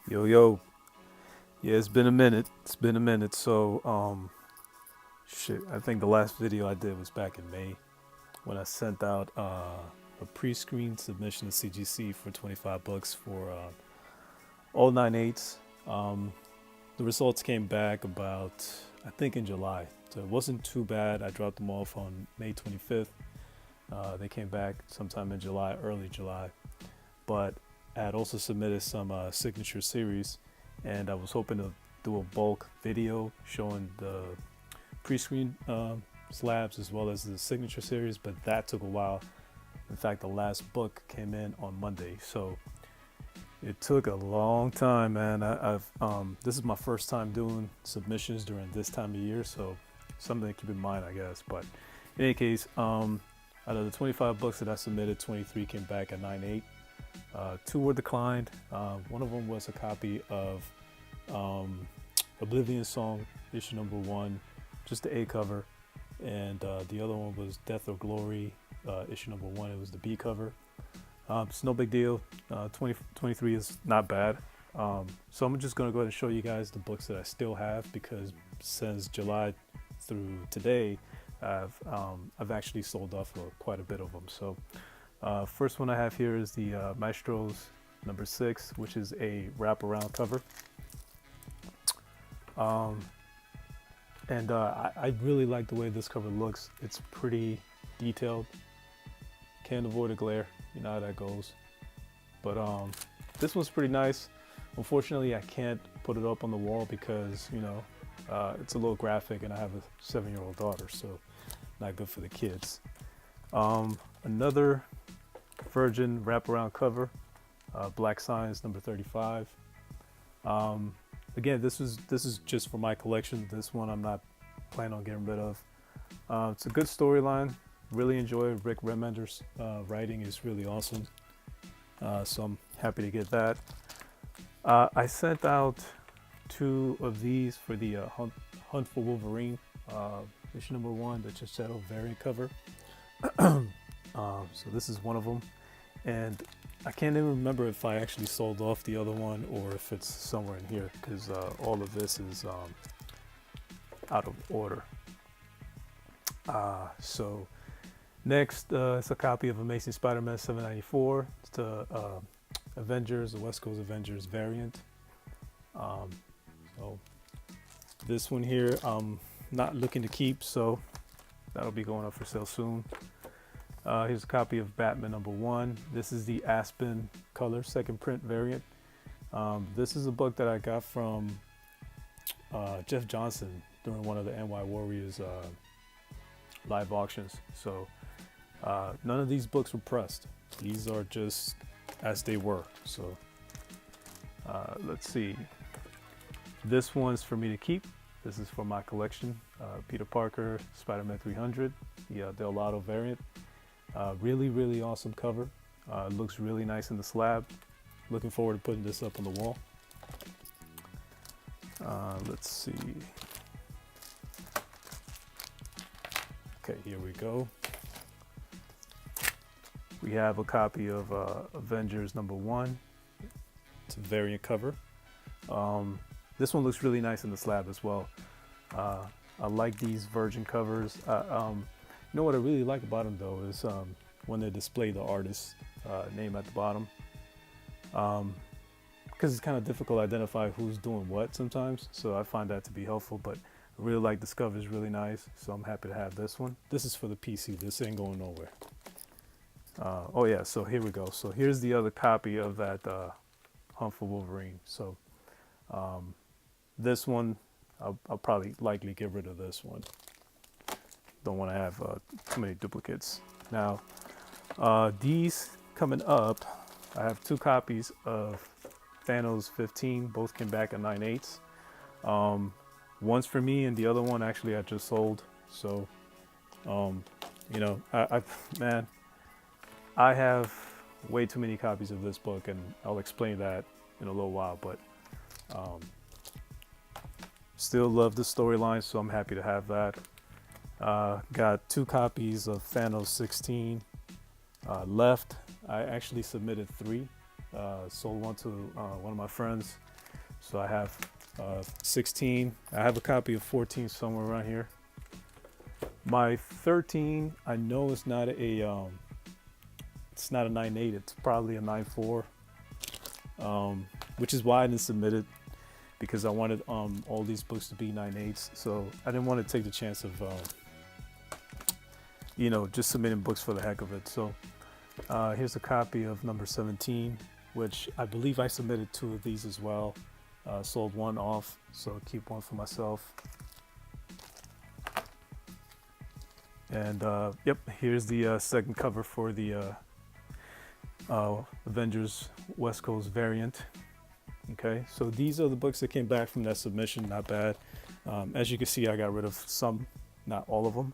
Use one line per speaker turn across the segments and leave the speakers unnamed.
Yo, yo. Yeah, it's been a minute. So, shit, I think the last video I did was back in May when I sent out a pre-screen submission to CGC for 25 bucks for all 9/8. The results came back about, I think, in July. So it wasn't too bad. I dropped them off on May 25th. They came back sometime in July, early July. But I had also submitted some signature series, and I was hoping to do a bulk video showing the pre-screen slabs as well as the signature series, but that took a while. In fact, the last book came in on Monday, so it took a long time, man. I've this is my first time doing submissions during this time of year, so something to keep in mind, I guess. But in any case, out of the 25 books that I submitted, 23 came back at 9.8. 2 were declined. One of them was a copy of Oblivion Song, issue number 1, just the A cover, and the other one was Death or Glory, issue number 1. It was the B cover. It's no big deal. 23 is not bad. So I'm just going to go ahead and show you guys the books that I still have, because since July through today, I've actually sold off quite a bit of them. So first one I have here is the Maestros number 6, which is a wraparound cover. And I really like the way this cover looks. It's pretty detailed. Can't avoid a glare, you know how that goes. But this one's pretty nice. Unfortunately, I can't put it up on the wall because, you know, it's a little graphic and I have a 7-year-old daughter, so not good for the kids. Another Virgin wraparound cover, Black Science number 35. Again, this is just for my collection. This one I'm not planning on getting rid of. It's a good storyline. Really enjoy Rick Remender's writing is really awesome. So I'm happy to get that. I sent out 2 of these for the Hunt for Wolverine, issue number 1, the Chichetto variant cover. So this is one of them, and I can't even remember if I actually sold off the other one or if it's somewhere in here, because all of this is out of order. So next, it's a copy of Amazing Spider-Man 794. It's the Avengers, the West Coast Avengers variant. So this one here, I'm not looking to keep, so that'll be going up for sale soon. Here's a copy of Batman number 1. This is the Aspen color second print variant. This is a book that I got from Jeff Johnson during one of the NY Warriors live auctions. So none of these books were pressed. These are just as they were. So let's see. This one's for me to keep. This is for my collection. Peter Parker, Spider-Man 300, the Del Lotto variant. Really, really awesome cover. Looks really nice in the slab. Looking forward to putting this up on the wall. Let's see. Okay, here we go. We have a copy of Avengers number 1. It's a variant cover. This one looks really nice in the slab as well. I like these Virgin covers. You know what I really like about them though is when they display the artist's name at the bottom, because it's kind of difficult to identify who's doing what sometimes, so I find that to be helpful. But I really like this cover, is really nice, so I'm happy to have this one. This is for the PC, this ain't going nowhere. Oh yeah, so here we go. So here's the other copy of that Hunt for Wolverine. So this one, I'll probably likely get rid of this one. Don't want to have too many duplicates. Now, these coming up, I have 2 copies of Thanos 15. Both came back at 9/8. One's for me, and the other one actually I just sold. So, you know, man, I have way too many copies of this book, and I'll explain that in a little while, but still love the storyline, so I'm happy to have that. Got 2 copies of Thanos 16 left. I actually submitted 3. Sold one to one of my friends, so I have 16. I have a copy of 14 somewhere around here. My 13, I know it's not a it's not a 9.8. It's probably a 9.4, which is why I didn't submit it, because I wanted all these books to be 9.8s. So I didn't want to take the chance of you know, just submitting books for the heck of it. So here's a copy of number 17, which I believe I submitted 2 of these as well. Sold 1 off, so keep 1 for myself. And yep, here's the second cover for the Avengers West Coast variant. Okay, so these are the books that came back from that submission. Not bad. As you can see, I got rid of some, not all of them.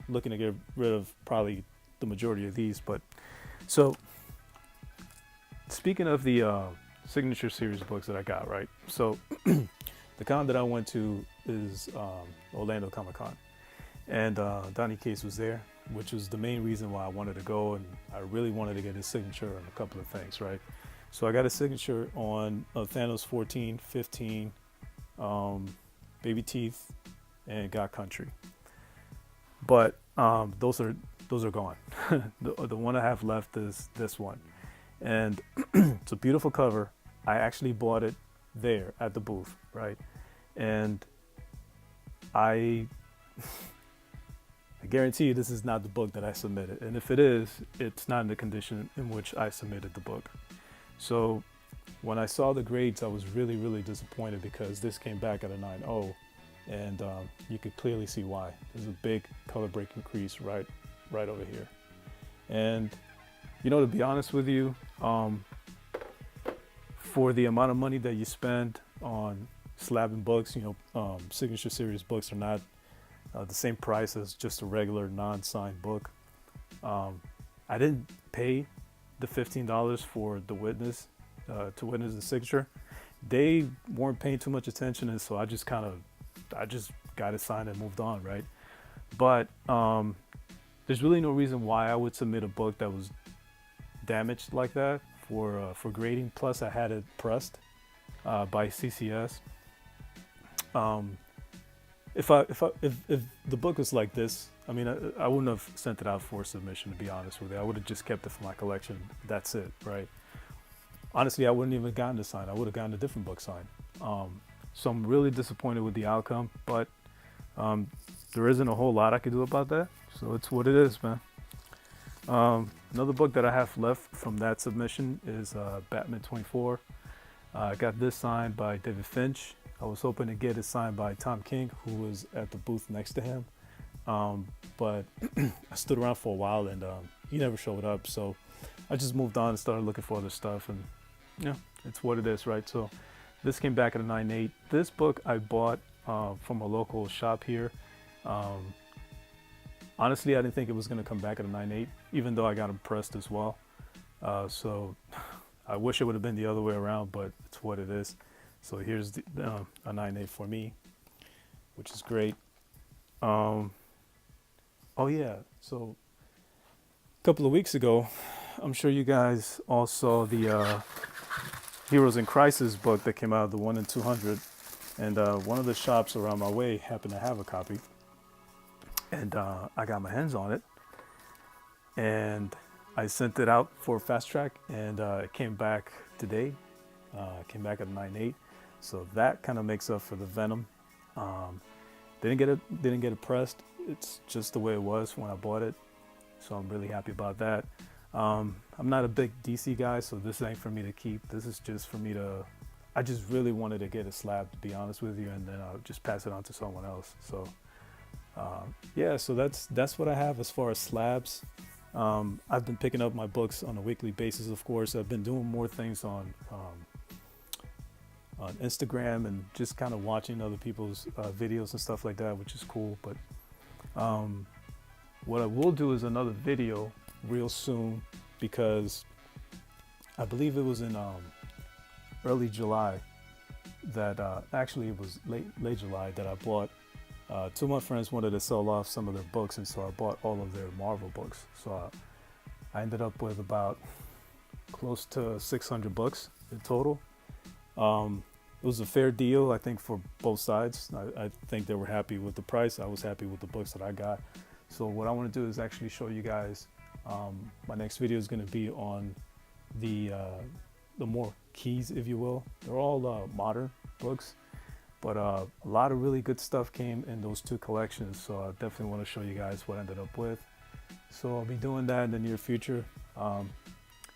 Looking to get rid of probably the majority of these. But so speaking of the signature series books that I got, right? So the con that I went to is Orlando Comic Con, and Donnie Case was there, which was the main reason why I wanted to go, and I really wanted to get his signature on a couple of things, right? So I got a signature on Thanos 14, 15, Baby Teeth, and God Country. But those are gone. the one I have left is this one, and it's a beautiful cover. I actually bought it there at the booth, right? And I guarantee you this is not the book that I submitted, and if it is, it's not in the condition in which I submitted the book. So when I saw the grades, I was really, really disappointed, because this came back at a 9.0, and you could clearly see why. There's a big color break increase right over here. And you know, to be honest with you, for the amount of money that you spend on slabbing books, you know, signature series books are not the same price as just a regular non-signed book. I didn't pay the $15 for the witness to witness the signature. They weren't paying too much attention, and so I just got it signed and moved on, right? But there's really no reason why I would submit a book that was damaged like that for grading. Plus, I had it pressed by CCS. If the book was like this, I mean, I wouldn't have sent it out for submission, to be honest with you. I would have just kept it for my collection. That's it, right? Honestly, I wouldn't even have gotten it signed. I would have gotten a different book signed. So I'm really disappointed with the outcome, but there isn't a whole lot I could do about that. So it's what it is, man. Another book that I have left from that submission is Batman 24. I got this signed by David Finch. I was hoping to get it signed by Tom King, who was at the booth next to him. But I stood around for a while, and he never showed up. So I just moved on and started looking for other stuff. And yeah, it's what it is, right? So this came back at a 9.8. This book I bought from a local shop here. Honestly, I didn't think it was going to come back at a 9.8, even though I got them pressed as well. So I wish it would have been the other way around, but it's what it is. So here's a 9.8 for me, which is great. Oh yeah, so a couple of weeks ago, I'm sure you guys all saw the Heroes in Crisis book that came out, the 1 in 200. And one of the shops around my way happened to have a copy. And I got my hands on it. And I sent it out for fast track, and it came back today. It came back at a 9.8. So that kind of makes up for the Venom. Didn't get it pressed. It's just the way it was when I bought it. So I'm really happy about that. I'm not a big DC guy, so this ain't for me to keep. This is just for me to, I just really wanted to get a slab, to be honest with you, and then I'll just pass it on to someone else. So yeah, so that's what I have as far as slabs. I've been picking up my books on a weekly basis, of course. I've been doing more things on Instagram and just kind of watching other people's videos and stuff like that, which is cool. But what I will do is another video real soon, because I believe it was in early July that actually it was late July that I bought. Two of my friends wanted to sell off some of their books, and so I bought all of their Marvel books. So I ended up with about close to 600 books in total. It was a fair deal, I think, for both sides. I think they were happy with the price. I was happy with the books that I got. So what I want to do is actually show you guys. My next video is going to be on the more keys, if you will. They're all modern books, but a lot of really good stuff came in those two collections. So I definitely want to show you guys what I ended up with. So I'll be doing that in the near future.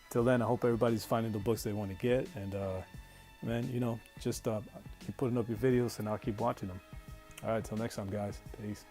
Till then, I hope everybody's finding the books they want to get, and man, you know, just keep putting up your videos and I'll keep watching them. All right, till next time, guys. Peace.